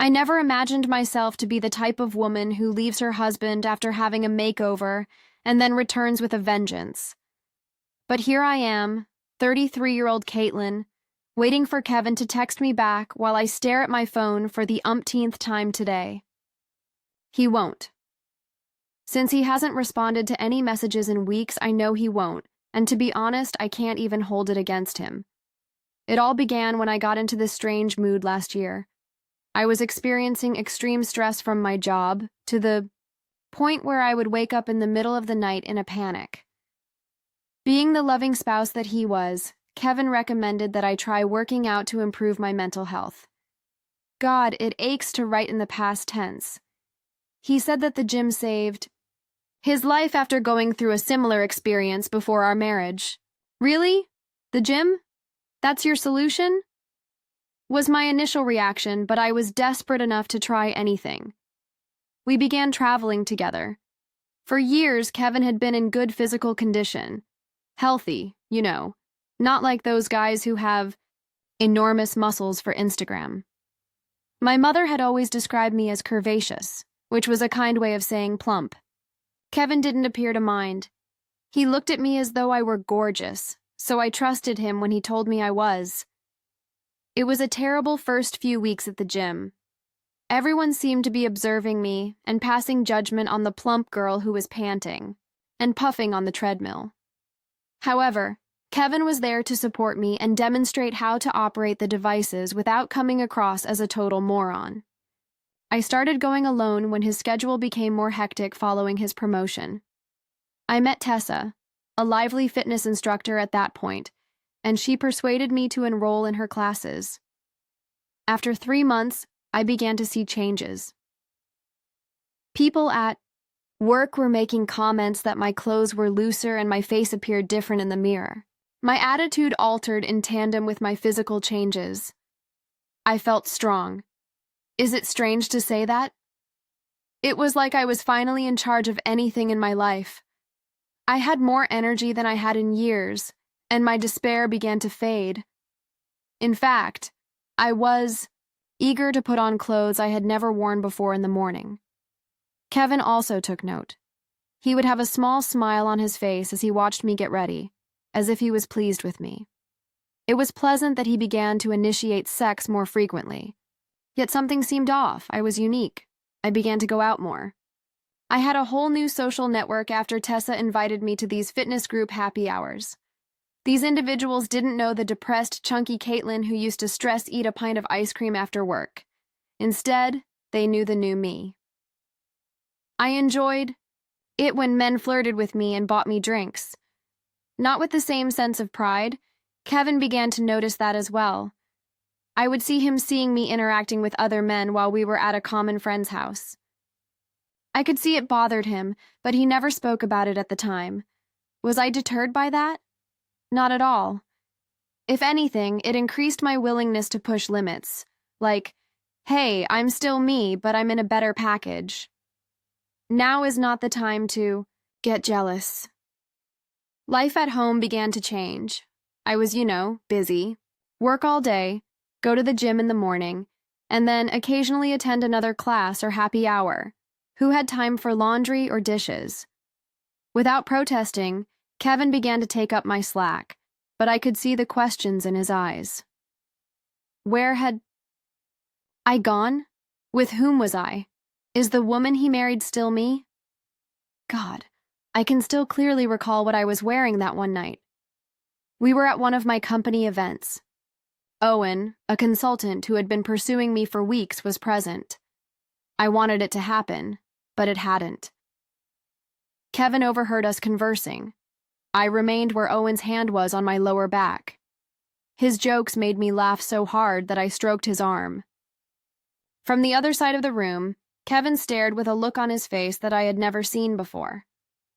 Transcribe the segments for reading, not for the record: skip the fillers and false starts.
I never imagined myself to be the type of woman who leaves her husband after having a makeover and then returns with a vengeance. But here I am, 33-year-old Caitlin, waiting for Kevin to text me back while I stare at my phone for the umpteenth time today. He won't. Since he hasn't responded to any messages in weeks, I know he won't, and to be honest, I can't even hold it against him. It all began when I got into this strange mood last year. I was experiencing extreme stress from my job, to the point where I would wake up in the middle of the night in a panic. Being the loving spouse that he was, Kevin recommended that I try working out to improve my mental health. God, it aches to write in the past tense. He said that the gym saved his life after going through a similar experience before our marriage. Really? The gym? That's your solution? Was my initial reaction, but I was desperate enough to try anything. We began traveling together. For years, Kevin had been in good physical condition. Healthy, not like those guys who have enormous muscles for Instagram. My mother had always described me as curvaceous, which was a kind way of saying plump. Kevin didn't appear to mind. He looked at me as though I were gorgeous, so I trusted him when he told me I was. It was a terrible first few weeks at the gym. Everyone seemed to be observing me and passing judgment on the plump girl who was panting and puffing on the treadmill. However, Kevin was there to support me and demonstrate how to operate the devices without coming across as a total moron. I started going alone when his schedule became more hectic following his promotion. I met Tessa, a lively fitness instructor at that point, and she persuaded me to enroll in her classes. After 3 months, I began to see changes. People at work were making comments that my clothes were looser and my face appeared different in the mirror. My attitude altered in tandem with my physical changes. I felt strong. Is it strange to say that? It was like I was finally in charge of anything in my life. I had more energy than I had in years, and my despair began to fade. In fact, I was eager to put on clothes I had never worn before in the morning. Kevin also took note. He would have a small smile on his face as he watched me get ready, as if he was pleased with me. It was pleasant that he began to initiate sex more frequently. Yet something seemed off. I was unique. I began to go out more. I had a whole new social network after Tessa invited me to these fitness group happy hours. These individuals didn't know the depressed, chunky Caitlin who used to stress eat a pint of ice cream after work. Instead, they knew the new me. I enjoyed it when men flirted with me and bought me drinks. Not with the same sense of pride, Kevin began to notice that as well. I would see him seeing me interacting with other men while we were at a common friend's house. I could see it bothered him, but he never spoke about it at the time. Was I deterred by that? Not at all. If anything, it increased my willingness to push limits. Like, hey, I'm still me, but I'm in a better package. Now is not the time to get jealous. Life at home began to change. I was, busy. Work all day, go to the gym in the morning, and then occasionally attend another class or happy hour. Who had time for laundry or dishes? Without protesting, Kevin began to take up my slack, but I could see the questions in his eyes. Where had I gone? With whom was I? Is the woman he married still me? God, I can still clearly recall what I was wearing that one night. We were at one of my company events. Owen, a consultant who had been pursuing me for weeks, was present. I wanted it to happen, but it hadn't. Kevin overheard us conversing. I remained where Owen's hand was on my lower back. His jokes made me laugh so hard that I stroked his arm. From the other side of the room, Kevin stared with a look on his face that I had never seen before.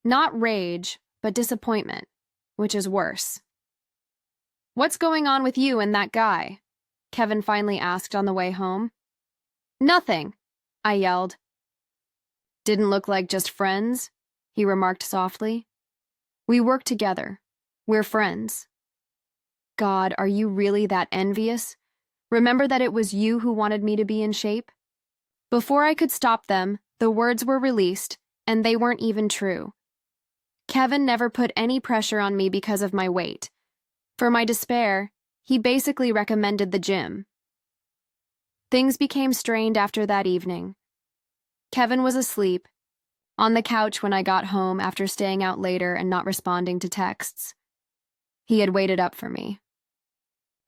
Not rage, but disappointment, which is worse. "What's going on with you and that guy?" Kevin finally asked on the way home. "Nothing," I yelled. "Didn't look like just friends," he remarked softly. "We work together. We're friends." God, are you really that envious? Remember that it was you who wanted me to be in shape? Before I could stop them, the words were released, and they weren't even true. Kevin never put any pressure on me because of my weight. For my despair, he basically recommended the gym. Things became strained after that evening. Kevin was asleep, on the couch when I got home after staying out later and not responding to texts. He had waited up for me.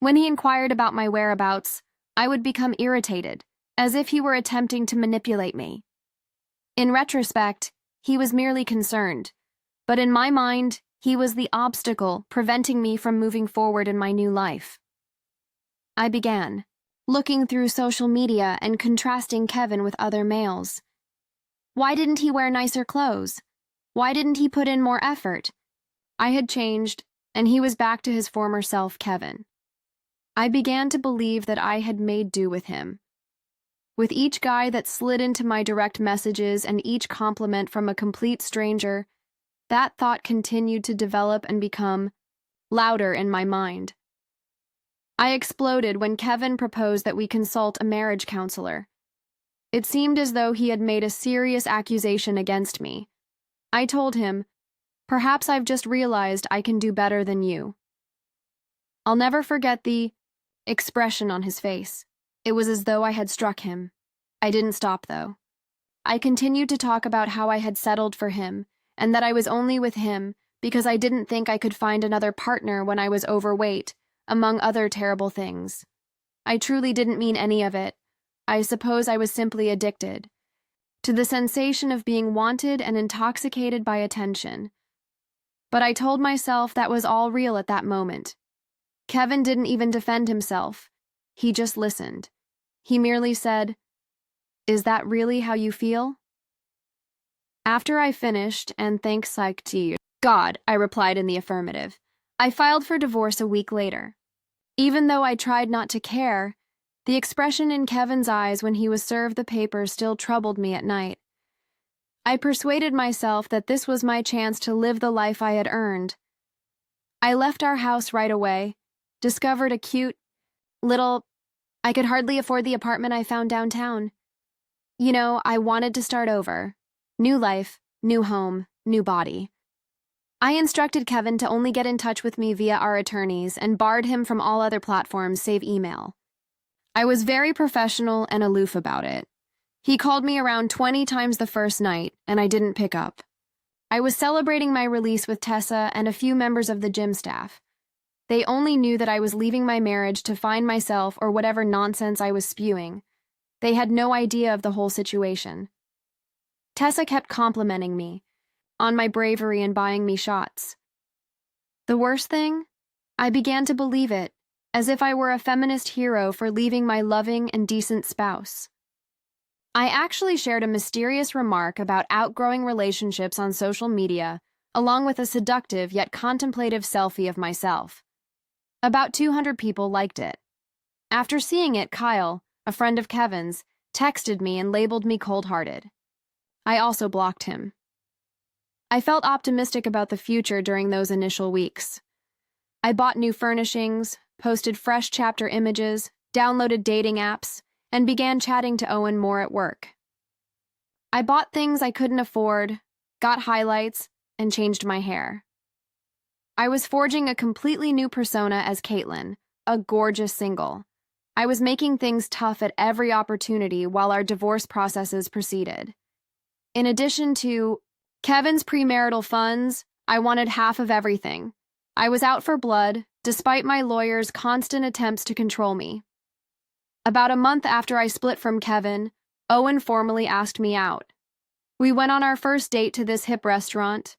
When he inquired about my whereabouts, I would become irritated, as if he were attempting to manipulate me. In retrospect, he was merely concerned, but in my mind, he was the obstacle preventing me from moving forward in my new life. I began looking through social media and contrasting Kevin with other males. Why didn't he wear nicer clothes? Why didn't he put in more effort? I had changed, and he was back to his former self, Kevin. I began to believe that I had made do with him. With each guy that slid into my direct messages and each compliment from a complete stranger, that thought continued to develop and become louder in my mind. I exploded when Kevin proposed that we consult a marriage counselor. It seemed as though he had made a serious accusation against me. I told him, "Perhaps I've just realized I can do better than you." I'll never forget the expression on his face. It was as though I had struck him. I didn't stop, though. I continued to talk about how I had settled for him, and that I was only with him because I didn't think I could find another partner when I was overweight, among other terrible things. I truly didn't mean any of it. I suppose I was simply addicted to the sensation of being wanted and intoxicated by attention. But I told myself that was all real at that moment. Kevin didn't even defend himself. He just listened. He merely said, "Is that really how you feel?" After I finished, and thanks to you, God, I replied in the affirmative. I filed for divorce a week later. Even though I tried not to care, the expression in Kevin's eyes when he was served the papers still troubled me at night. I persuaded myself that this was my chance to live the life I had earned. I left our house right away, discovered a cute, little... I could hardly afford the apartment I found downtown. I wanted to start over. New life, new home, new body. I instructed Kevin to only get in touch with me via our attorneys and barred him from all other platforms save email. I was very professional and aloof about it. He called me around 20 times the first night, and I didn't pick up. I was celebrating my release with Tessa and a few members of the gym staff. They only knew that I was leaving my marriage to find myself or whatever nonsense I was spewing. They had no idea of the whole situation. Tessa kept complimenting me on my bravery and buying me shots. The worst thing? I began to believe it, as if I were a feminist hero for leaving my loving and decent spouse. I actually shared a mysterious remark about outgrowing relationships on social media, along with a seductive yet contemplative selfie of myself. About 200 people liked it. After seeing it, Kyle, a friend of Kevin's, texted me and labeled me cold-hearted. I also blocked him. I felt optimistic about the future during those initial weeks. I bought new furnishings, posted fresh chapter images, downloaded dating apps, and began chatting to Owen more at work. I bought things I couldn't afford, got highlights, and changed my hair. I was forging a completely new persona as Caitlin, a gorgeous single. I was making things tough at every opportunity while our divorce processes proceeded. In addition to Kevin's premarital funds, I wanted half of everything. I was out for blood, despite my lawyer's constant attempts to control me. About a month after I split from Kevin, Owen formally asked me out. We went on our first date to this hip restaurant,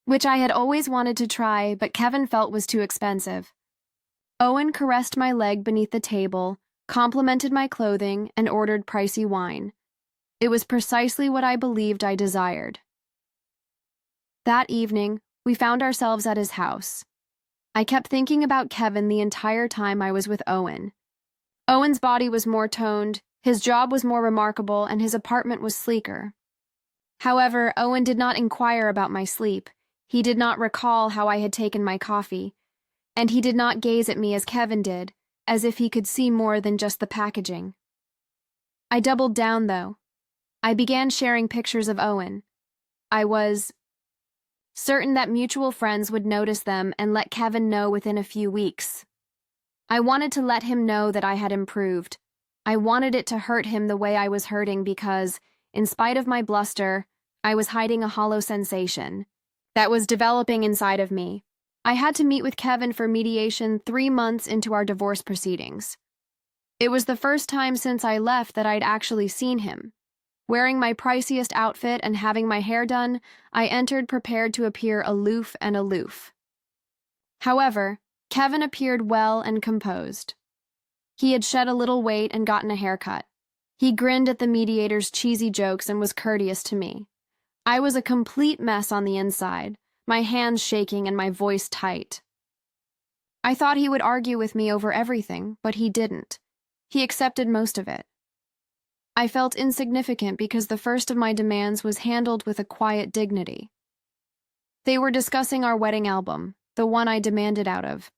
which I had always wanted to try, but Kevin felt was too expensive. Owen caressed my leg beneath the table, complimented my clothing, and ordered pricey wine. It was precisely what I believed I desired. That evening, we found ourselves at his house. I kept thinking about Kevin the entire time I was with Owen. Owen's body was more toned, his job was more remarkable, and his apartment was sleeker. However, Owen did not inquire about my sleep. He did not recall how I had taken my coffee. And he did not gaze at me as Kevin did, as if he could see more than just the packaging. I doubled down, though. I began sharing pictures of Owen. I was certain that mutual friends would notice them and let Kevin know within a few weeks. I wanted to let him know that I had improved. I wanted it to hurt him the way I was hurting because, in spite of my bluster, I was hiding a hollow sensation that was developing inside of me. I had to meet with Kevin for mediation 3 months into our divorce proceedings. It was the first time since I left that I'd actually seen him. Wearing my priciest outfit and having my hair done, I entered prepared to appear aloof and aloof. However, Kevin appeared well and composed. He had shed a little weight and gotten a haircut. He grinned at the mediator's cheesy jokes and was courteous to me. I was a complete mess on the inside, my hands shaking and my voice tight. I thought he would argue with me over everything, but he didn't. He accepted most of it. I felt insignificant because the first of my demands was handled with a quiet dignity. They were discussing our wedding album, the one I demanded out of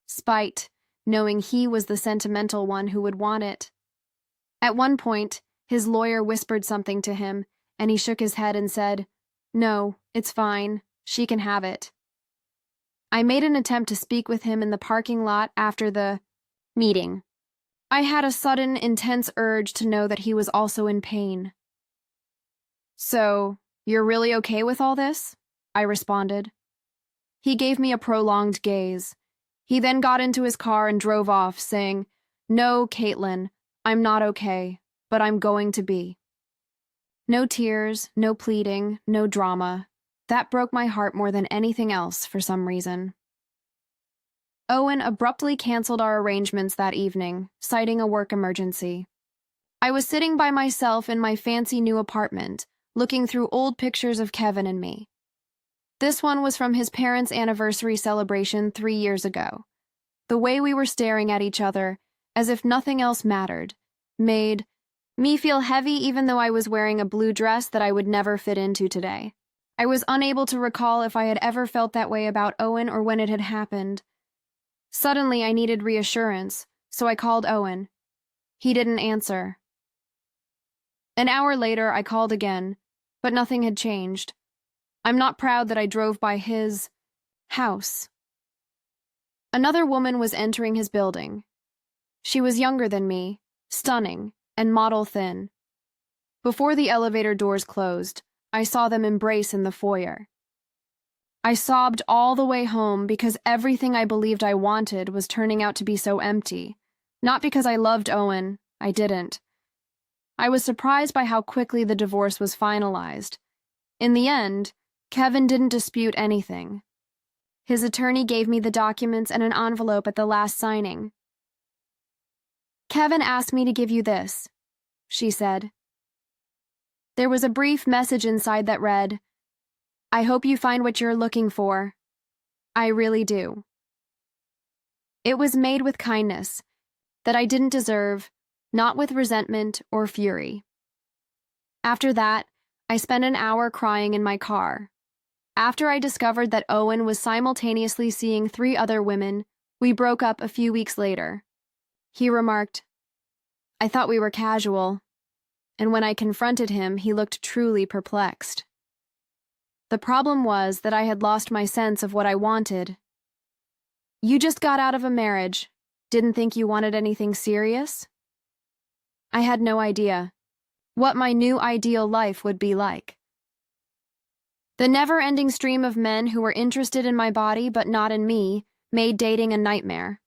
spite, knowing he was the sentimental one who would want it. At one point, his lawyer whispered something to him, and he shook his head and said, "No, it's fine. She can have it." I made an attempt to speak with him in the parking lot after the meeting. I had a sudden, intense urge to know that he was also in pain. "So, you're really okay with all this?" I responded. He gave me a prolonged gaze. He then got into his car and drove off, saying, "No, Caitlin, I'm not okay, but I'm going to be." No tears, no pleading, no drama. That broke my heart more than anything else for some reason. Owen abruptly canceled our arrangements that evening, citing a work emergency. I was sitting by myself in my fancy new apartment, looking through old pictures of Kevin and me. This one was from his parents' anniversary celebration 3 years ago. The way we were staring at each other, as if nothing else mattered, made me feel heavy even though I was wearing a blue dress that I would never fit into today. I was unable to recall if I had ever felt that way about Owen or when it had happened. Suddenly, I needed reassurance, so I called Owen. He didn't answer. An hour later, I called again, but nothing had changed. I'm not proud that I drove by his house. Another woman was entering his building. She was younger than me, stunning, and model thin. Before the elevator doors closed, I saw them embrace in the foyer. I sobbed all the way home because everything I believed I wanted was turning out to be so empty. Not because I loved Owen, I didn't. I was surprised by how quickly the divorce was finalized. In the end, Kevin didn't dispute anything. His attorney gave me the documents and an envelope at the last signing. "Kevin asked me to give you this," she said. There was a brief message inside that read, "I hope you find what you're looking for. I really do." It was made with kindness, that I didn't deserve, not with resentment or fury. After that, I spent an hour crying in my car. After I discovered that Owen was simultaneously seeing 3 other women, we broke up a few weeks later. He remarked, "I thought we were casual," and when I confronted him, he looked truly perplexed. The problem was that I had lost my sense of what I wanted. "You just got out of a marriage. Didn't think you wanted anything serious?" I had no idea what my new ideal life would be like. The never-ending stream of men who were interested in my body but not in me made dating a nightmare.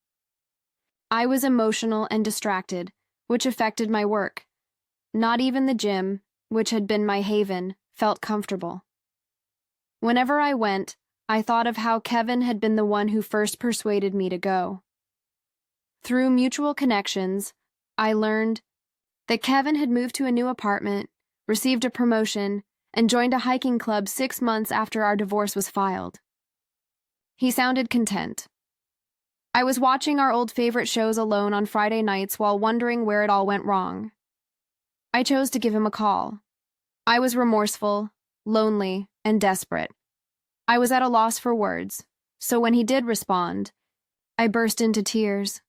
I was emotional and distracted, which affected my work. Not even the gym, which had been my haven, felt comfortable. Whenever I went, I thought of how Kevin had been the one who first persuaded me to go. Through mutual connections, I learned that Kevin had moved to a new apartment, received a promotion, and joined a hiking club 6 months after our divorce was filed. He sounded content. I was watching our old favorite shows alone on Friday nights while wondering where it all went wrong. I chose to give him a call. I was remorseful, lonely, and desperate. I was at a loss for words, so when he did respond, I burst into tears.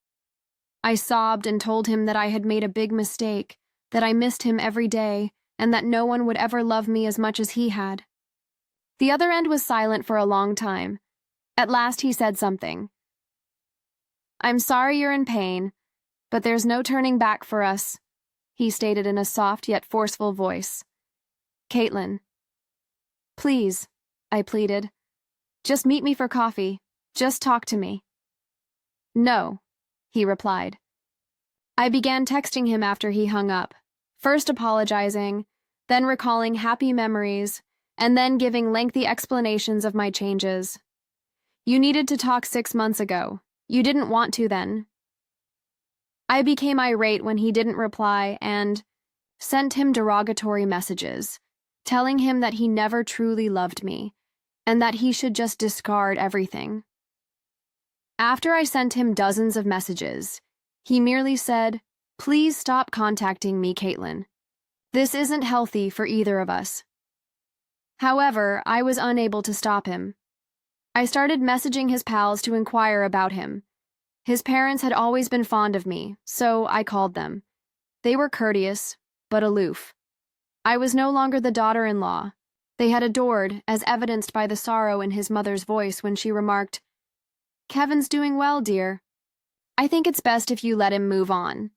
I sobbed and told him that I had made a big mistake, that I missed him every day, and that no one would ever love me as much as he had. The other end was silent for a long time. At last he said something. "I'm sorry you're in pain, but there's no turning back for us," he stated in a soft yet forceful voice. "Caitlin." "Please," I pleaded. "Just meet me for coffee. Just talk to me." "No," he replied. I began texting him after he hung up, first apologizing, then recalling happy memories, and then giving lengthy explanations of my changes. "You needed to talk 6 months ago. You didn't want to then." I became irate when he didn't reply and sent him derogatory messages, telling him that he never truly loved me, and that he should just discard everything. After I sent him dozens of messages, he merely said, "Please stop contacting me, Caitlin. This isn't healthy for either of us." However, I was unable to stop him. I started messaging his pals to inquire about him. His parents had always been fond of me, so I called them. They were courteous, but aloof. I was no longer the daughter-in-law they had adored, as evidenced by the sorrow in his mother's voice when she remarked, "Kevin's doing well, dear. I think it's best if you let him move on."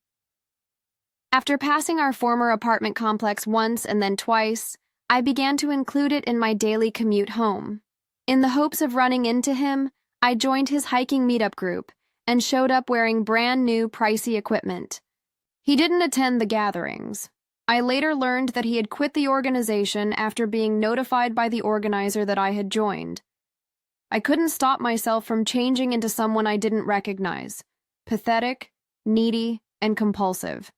After passing our former apartment complex once and then twice, I began to include it in my daily commute home. In the hopes of running into him, I joined his hiking meetup group and showed up wearing brand new, pricey equipment. He didn't attend the gatherings. I later learned that he had quit the organization after being notified by the organizer that I had joined. I couldn't stop myself from changing into someone I didn't recognize. Pathetic, needy, and compulsive.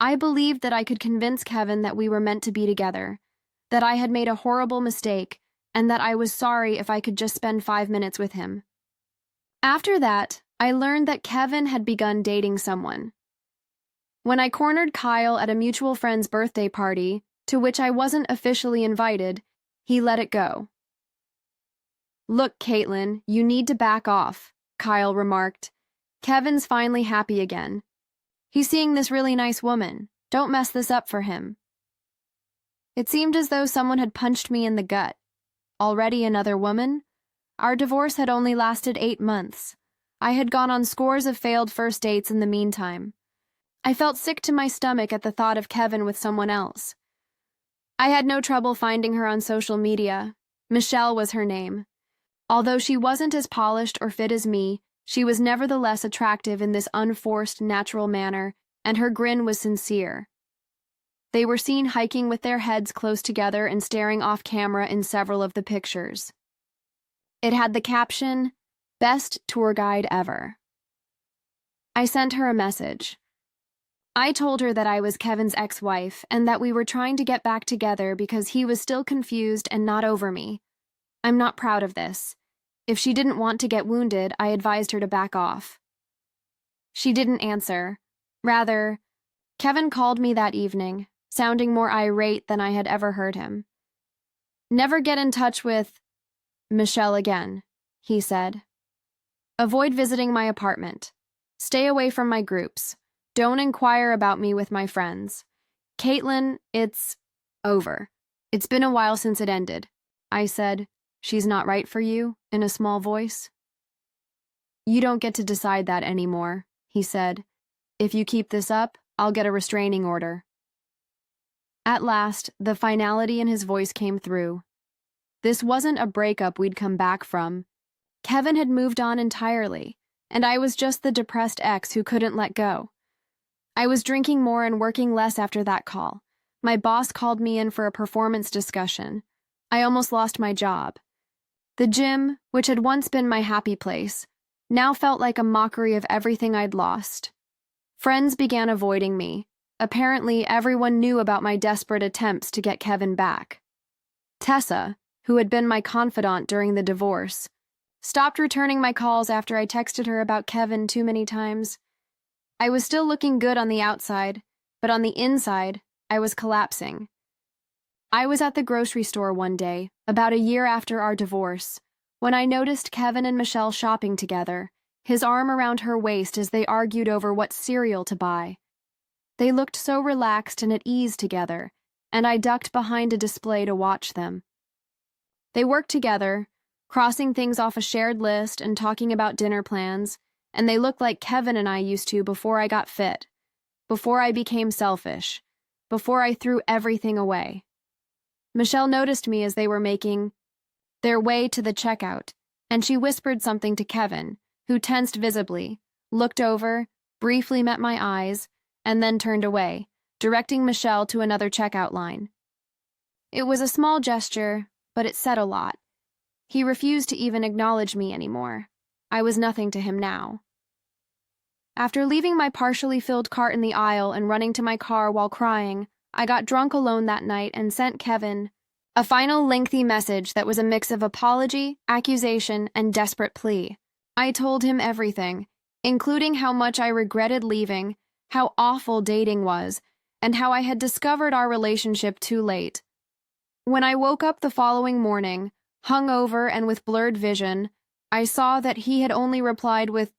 I believed that I could convince Kevin that we were meant to be together, that I had made a horrible mistake, and that I was sorry if I could just spend 5 minutes with him. After that, I learned that Kevin had begun dating someone. When I cornered Kyle at a mutual friend's birthday party, to which I wasn't officially invited, he let it go. "Look, Caitlin, you need to back off," Kyle remarked. "Kevin's finally happy again. He's seeing this really nice woman. Don't mess this up for him." It seemed as though someone had punched me in the gut. Already another woman? Our divorce had only lasted 8 months. I had gone on scores of failed first dates in the meantime. I felt sick to my stomach at the thought of Kevin with someone else. I had no trouble finding her on social media. Michelle was her name. Although she wasn't as polished or fit as me, she was nevertheless attractive in this unforced, natural manner, and her grin was sincere. They were seen hiking with their heads close together and staring off camera in several of the pictures. It had the caption, "Best tour guide ever." I sent her a message. I told her that I was Kevin's ex-wife and that we were trying to get back together because he was still confused and not over me. I'm not proud of this. If she didn't want to get wounded, I advised her to back off. She didn't answer. Rather, Kevin called me that evening, sounding more irate than I had ever heard him. "Never get in touch with Michelle again," he said. "Avoid visiting my apartment. Stay away from my groups. Don't inquire about me with my friends. Caitlin, it's over. It's been a while since it ended." I said, "She's not right for you," in a small voice. "You don't get to decide that anymore," he said. "If you keep this up, I'll get a restraining order." At last, the finality in his voice came through. This wasn't a breakup we'd come back from. Kevin had moved on entirely, and I was just the depressed ex who couldn't let go. I was drinking more and working less after that call. My boss called me in for a performance discussion. I almost lost my job. The gym, which had once been my happy place, now felt like a mockery of everything I'd lost. Friends began avoiding me. Apparently, everyone knew about my desperate attempts to get Kevin back. Tessa, who had been my confidant during the divorce, stopped returning my calls after I texted her about Kevin too many times. I was still looking good on the outside, but on the inside, I was collapsing. I was at the grocery store one day, about a year after our divorce, when I noticed Kevin and Michelle shopping together, his arm around her waist as they argued over what cereal to buy. They looked so relaxed and at ease together, and I ducked behind a display to watch them. They worked together, crossing things off a shared list and talking about dinner plans, and they looked like Kevin and I used to before I got fit, before I became selfish, before I threw everything away. Michelle noticed me as they were making their way to the checkout, and she whispered something to Kevin, who tensed visibly, looked over, briefly met my eyes, and then turned away, directing Michelle to another checkout line. It was a small gesture, but it said a lot. He refused to even acknowledge me anymore. I was nothing to him now. After leaving my partially filled cart in the aisle and running to my car while crying, I got drunk alone that night and sent Kevin a final lengthy message that was a mix of apology, accusation, and desperate plea. I told him everything, including how much I regretted leaving, how awful dating was, and how I had discovered our relationship too late. When I woke up the following morning, hungover and with blurred vision, I saw that he had only replied with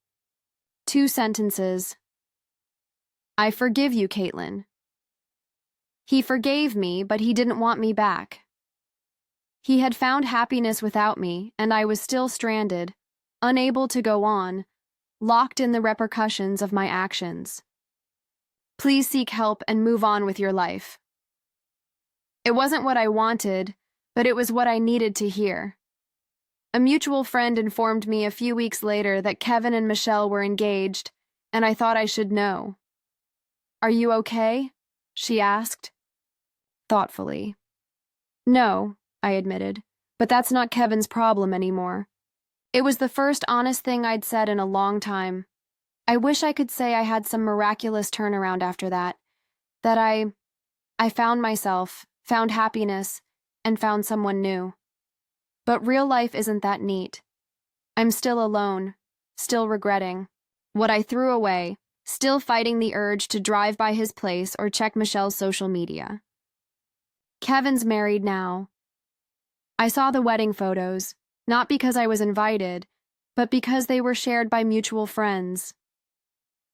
2 sentences. I forgive you, Caitlin. He forgave me, but he didn't want me back. He had found happiness without me, and I was still stranded, unable to go on, locked in the repercussions of my actions. Please seek help and move on with your life. It wasn't what I wanted, but it was what I needed to hear. A mutual friend informed me a few weeks later that Kevin and Michelle were engaged, and I thought I should know. Are you okay? She asked, thoughtfully. No, I admitted, but that's not Kevin's problem anymore. It was the first honest thing I'd said in a long time. I wish I could say I had some miraculous turnaround after that I found myself, found happiness, and found someone new. But real life isn't that neat. I'm still alone, still regretting what I threw away, still fighting the urge to drive by his place or check Michelle's social media. Kevin's married now. I saw the wedding photos, not because I was invited, but because they were shared by mutual friends.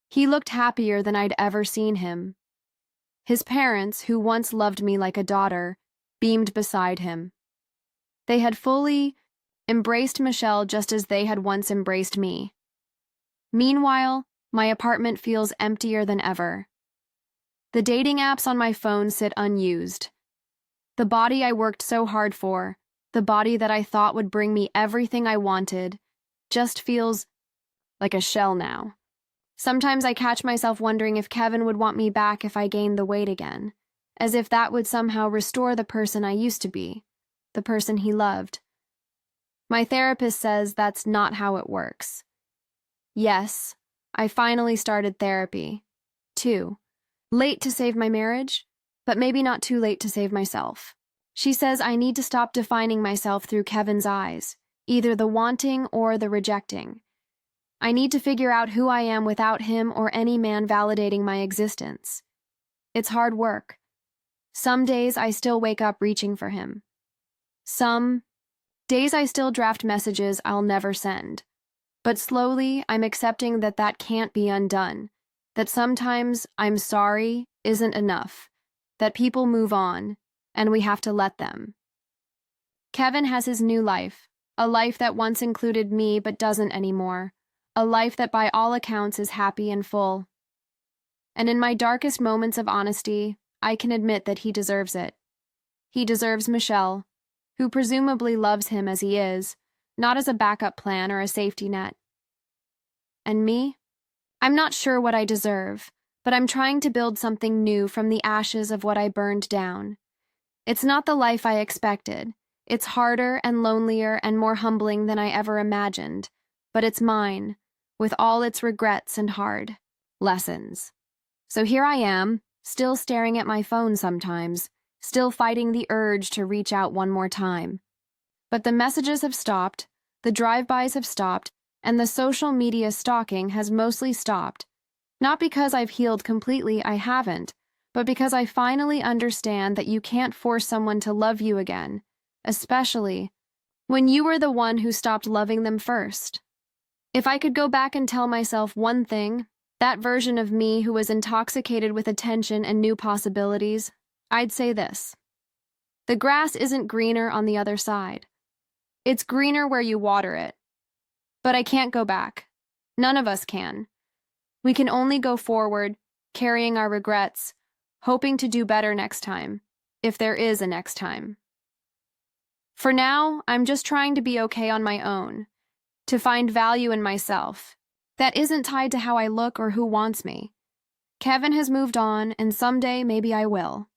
He looked happier than I'd ever seen him. His parents, who once loved me like a daughter, beamed beside him. They had fully embraced Michelle just as they had once embraced me. Meanwhile, my apartment feels emptier than ever. The dating apps on my phone sit unused. The body I worked so hard for, the body that I thought would bring me everything I wanted, just feels like a shell now. Sometimes I catch myself wondering if Kevin would want me back if I gained the weight again, as if that would somehow restore the person I used to be, the person he loved. My therapist says that's not how it works. Yes, I finally started therapy. 2. Late to save my marriage, but maybe not too late to save myself. She says I need to stop defining myself through Kevin's eyes, either the wanting or the rejecting. I need to figure out who I am without him or any man validating my existence. It's hard work. Some days I still wake up reaching for him. Some days I still draft messages I'll never send. But slowly I'm accepting that that can't be undone, that sometimes I'm sorry isn't enough, that people move on, and we have to let them. Kevin has his new life, a life that once included me but doesn't anymore. A life that by all accounts is happy and full. And in my darkest moments of honesty, I can admit that he deserves it. He deserves Michelle, who presumably loves him as he is, not as a backup plan or a safety net. And me? I'm not sure what I deserve, but I'm trying to build something new from the ashes of what I burned down. It's not the life I expected. It's harder and lonelier and more humbling than I ever imagined, but it's mine, with all its regrets and hard lessons. So here I am, still staring at my phone sometimes, still fighting the urge to reach out one more time. But the messages have stopped, the drive-bys have stopped, and the social media stalking has mostly stopped. Not because I've healed completely, I haven't, but because I finally understand that you can't force someone to love you again, especially when you were the one who stopped loving them first. If I could go back and tell myself one thing, that version of me who was intoxicated with attention and new possibilities, I'd say this: the grass isn't greener on the other side. It's greener where you water it. But I can't go back. None of us can. We can only go forward, carrying our regrets, hoping to do better next time, if there is a next time. For now, I'm just trying to be okay on my own, to find value in myself. That isn't tied to how I look or who wants me. Kevin has moved on, and someday maybe I will.